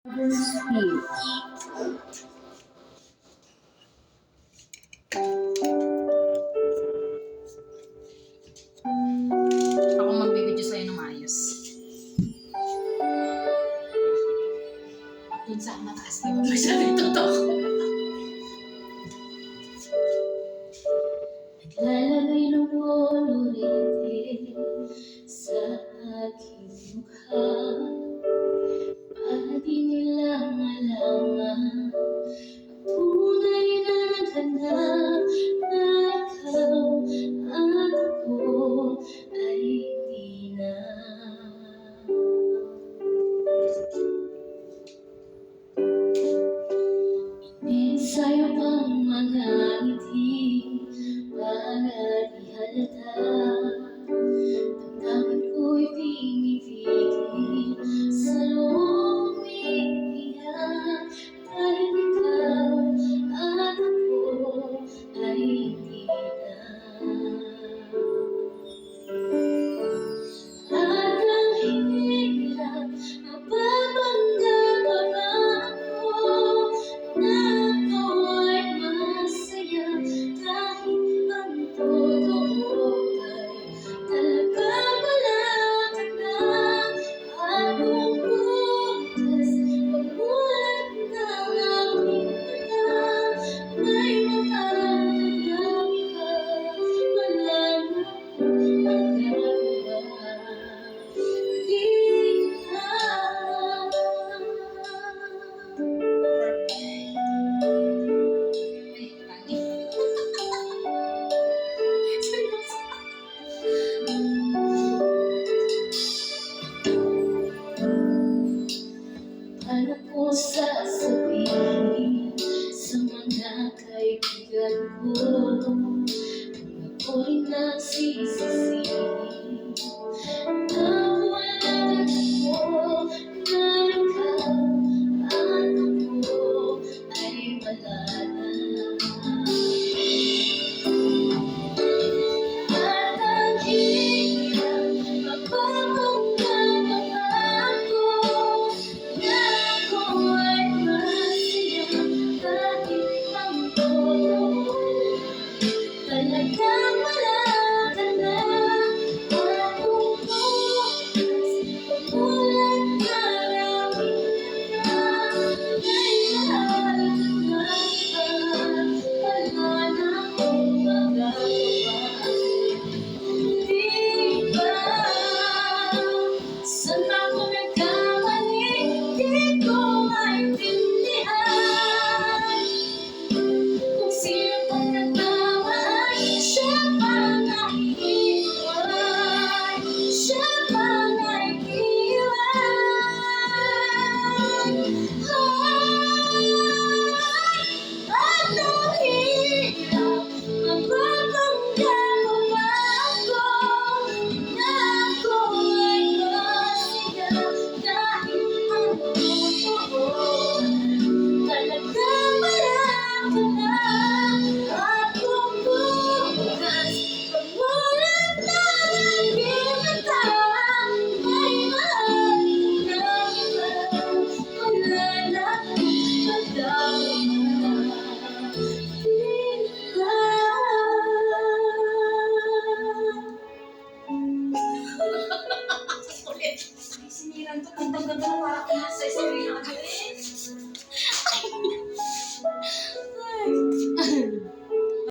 Speech. Ako magbibideo sa'yo ng ayos. Dun sa mataas na mo masyadong totoo. Naglalagay ng kolorete sa aking mukha para di nila malaman tunay na naghanap na ikaw at ako ay di na. Sa'yo pang mga ngiti para di halata. Damdamin ko'y pinipigil sa loob umiiyak dahil ikaw at ako ay di na. At ang hirap mapapanggap ako na ako'y masaya kahit ang totoo ay talaga wala ka na. At kung bukas pagmulat ng aking mata may makatanggap ka, wala na akong magagawa. Di na. Paano ko sasabihin sa mga kaibigan ko kung ako'y nagsisisi?